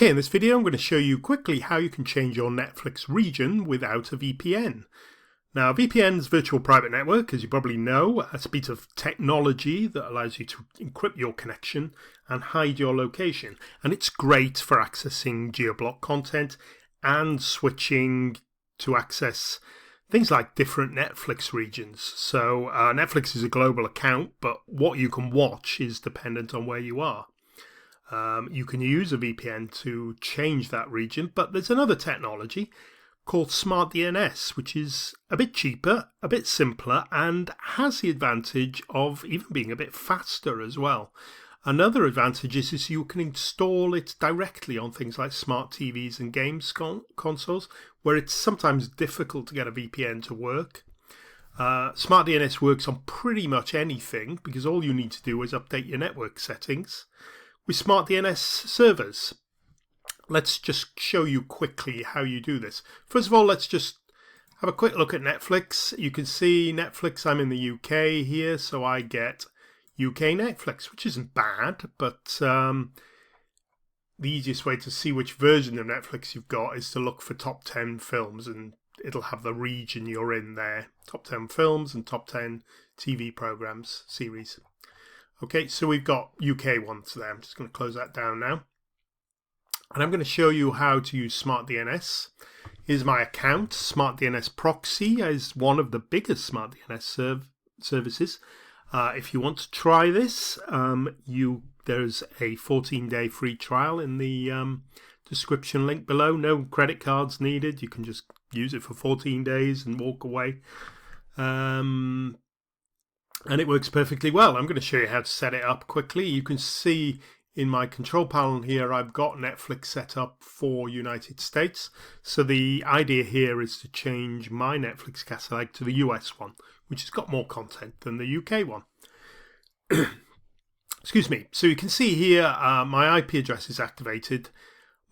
Okay, in this video I'm going to show you quickly how you can change your Netflix region without a VPN. Now, VPN's virtual private network, as you probably know, is a bit of technology that allows you to encrypt your connection and hide your location. And it's great for accessing geo-block content and switching to access things like different Netflix regions. So Netflix is a global account, but what you can watch is dependent on where you are. You can use a VPN to change that region, but there's another technology called Smart DNS, which is a bit cheaper, a bit simpler, and has the advantage of even being a bit faster as well. Another advantage is you can install it directly on things like smart TVs and games consoles, where it's sometimes difficult to get a VPN to work. Smart DNS works on pretty much anything because all you need to do is update your network settings with Smart DNS servers. Let's just show you quickly how you do this. First of all, let's just have a quick look at Netflix. You can see Netflix, I'm in the UK here, so I get UK Netflix, which isn't bad, but the easiest way to see which version of Netflix you've got is to look for top 10 films, and it'll have the region you're in there. Top 10 films and top 10 TV programs, series. Okay, so we've got UK ones there. I'm just going to close that down now. And I'm going to show you how to use Smart DNS. Here's my account. Smart DNS Proxy is one of the biggest Smart DNS services. If you want to try this, there's a 14-day free trial in the description link below. No credit cards needed. You can just use it for 14 days and walk away. And it works perfectly well. I'm going to show you how to set it up quickly. You can see in my control panel here, I've got Netflix set up for United States. So the idea here is to change my Netflix catalog to the US one, which has got more content than the UK one. Excuse me. So you can see here, my IP address is activated.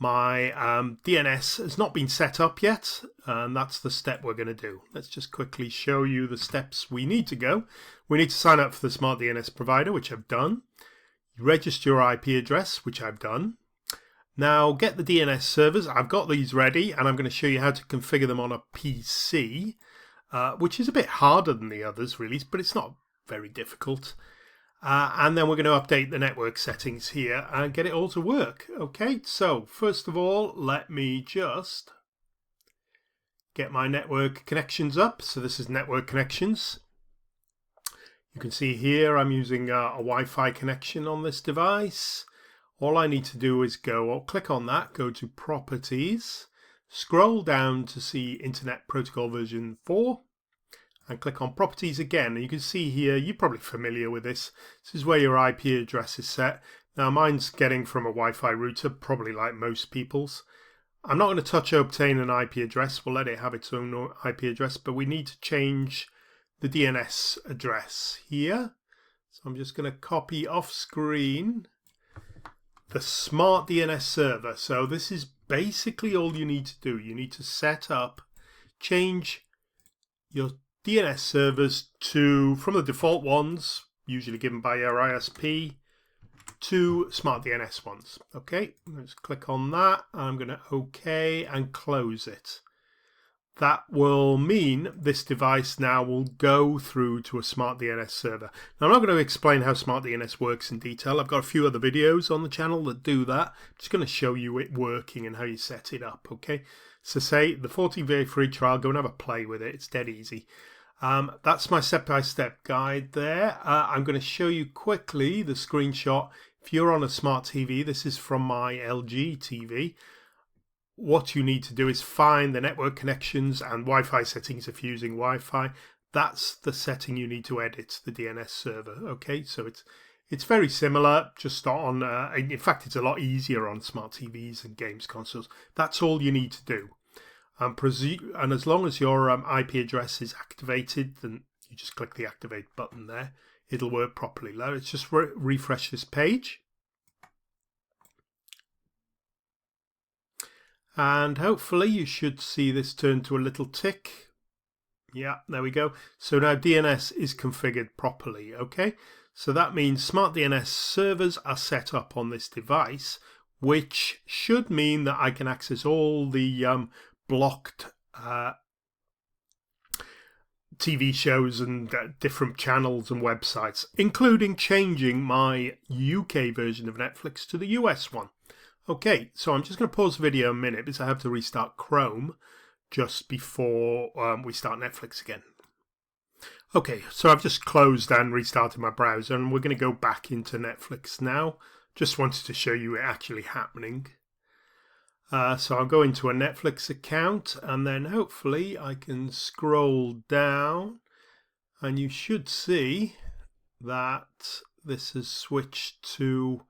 My DNS has not been set up yet, and that's the step we're going to do. Let's just quickly show you the steps we need to go. We need to sign up for the Smart DNS provider, which I've done. Register your IP address, which I've done. Now get the DNS servers. I've got these ready, and I'm going to show you how to configure them on a PC, which is a bit harder than the others, really, but it's not very difficult. And then we're going to update the network settings here and get it all to work. Okay, so first of all, let me just get my network connections up. So this is network connections. You can see here I'm using a Wi-Fi connection on this device. All I need to do is click on that, go to Properties, scroll down to see Internet Protocol version 4, and click on Properties again. And you can see here, you're probably familiar with this. This is where your IP address is set. Now mine's getting from a Wi-Fi router, probably like most people's. I'm not going to touch obtain an IP address. We'll let it have its own IP address, but we need to change the DNS address here. So I'm just going to copy off screen the Smart DNS server. So this is basically all you need to do. You need to set up, change your DNS servers from the default ones, usually given by your ISP, to Smart DNS ones. Okay, let's click on that. I'm going to OK and close it. That will mean this device now will go through to a Smart DNS server. Now, I'm not going to explain how Smart DNS works in detail. I've got a few other videos on the channel that do that. I'm just going to show you it working and how you set it up, okay? So say the 14-day free trial, go and have a play with it. It's dead easy. That's my step-by-step guide there. I'm going to show you quickly the screenshot. If you're on a smart TV, this is from my LG TV. What you need to do is find the network connections and Wi-Fi settings if you're using Wi-Fi. That's the setting you need to edit, the DNS server. Okay, so it's very similar, just on, in fact, it's a lot easier on smart TVs and games consoles. That's all you need to do. And as long as your IP address is activated, then you just click the activate button there. It'll work properly. Let's just refresh this page. And hopefully you should see this turn to a little tick. Yeah, there we go. So now DNS is configured properly, okay? So that means Smart DNS servers are set up on this device which should mean that I can access all the blocked TV shows and different channels and websites, including changing my UK version of Netflix to the US one. Okay, so I'm just going to pause the video a minute because I have to restart Chrome just before we start Netflix again. Okay, so I've just closed and restarted my browser, and we're going to go back into Netflix now. Just wanted to show you it actually happening. So I'll go into a Netflix account, and then hopefully I can scroll down, and you should see that this has switched to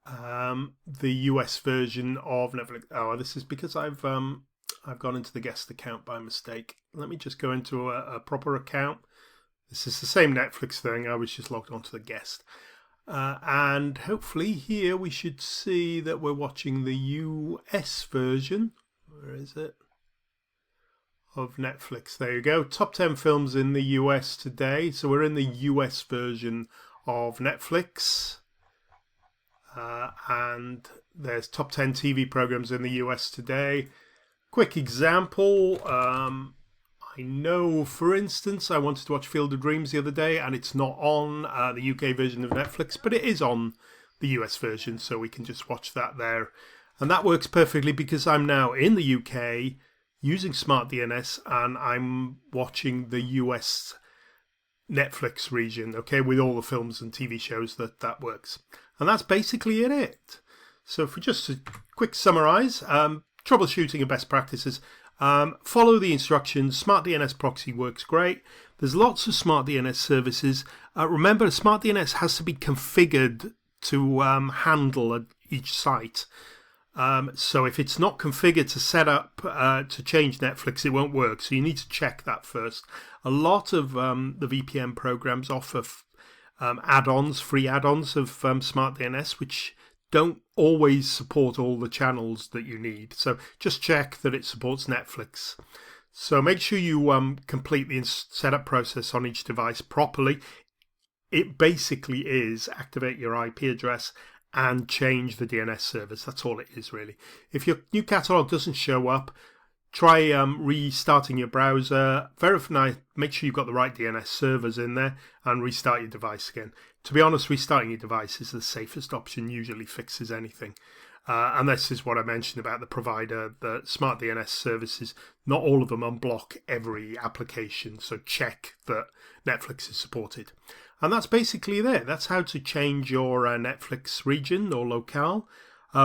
the US version of Netflix. Oh, this is because I've gone into the guest account by mistake. Let me just go into a proper account. This is the same Netflix thing. I was just logged onto the guest. And hopefully here we should see that we're watching the US version. Where is it? Of Netflix. There you go. Top 10 films in the US today. So we're in the US version of Netflix. And there's top 10 TV programs in the US today. Quick example. I know, for instance, I wanted to watch Field of Dreams the other day, and it's not on the UK version of Netflix, but it is on the US version, so we can just watch that there. And that works perfectly because I'm now in the UK using Smart DNS, and I'm watching the US Netflix region, okay, with all the films and TV shows that works. And that's basically it. So for just a quick summarize, troubleshooting and best practices. Follow the instructions. Smart DNS proxy works great. There's lots of Smart DNS services. Remember, Smart DNS has to be configured to handle each site. So if it's not configured to set up to change Netflix, it won't work. So you need to check that first. A lot of the VPN programs offer add-ons, free add-ons of Smart DNS, which don't always support all the channels that you need. So just check that it supports Netflix. So make sure you complete the setup process on each device properly. It basically is activate your IP address and change the DNS service. That's all it is, really. If your new catalog doesn't show up, try restarting your browser, verify, make sure you've got the right DNS servers in there, and restart your device again. To be honest, restarting your device is the safest option, usually fixes anything. And this is what I mentioned about the provider, the Smart DNS services. Not all of them unblock every application, so check that Netflix is supported. And that's basically it. That's how to change your Netflix region or locale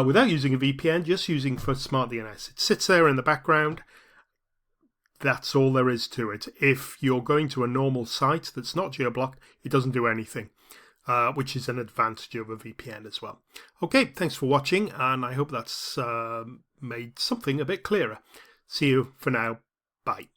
without using a VPN, just using for Smart DNS. It sits there in the background. That's all there is to it. If you're going to a normal site that's not geo-blocked, it doesn't do anything, which is an advantage of a VPN as well. Okay, thanks for watching, and I hope that's made something a bit clearer. See you for now. Bye.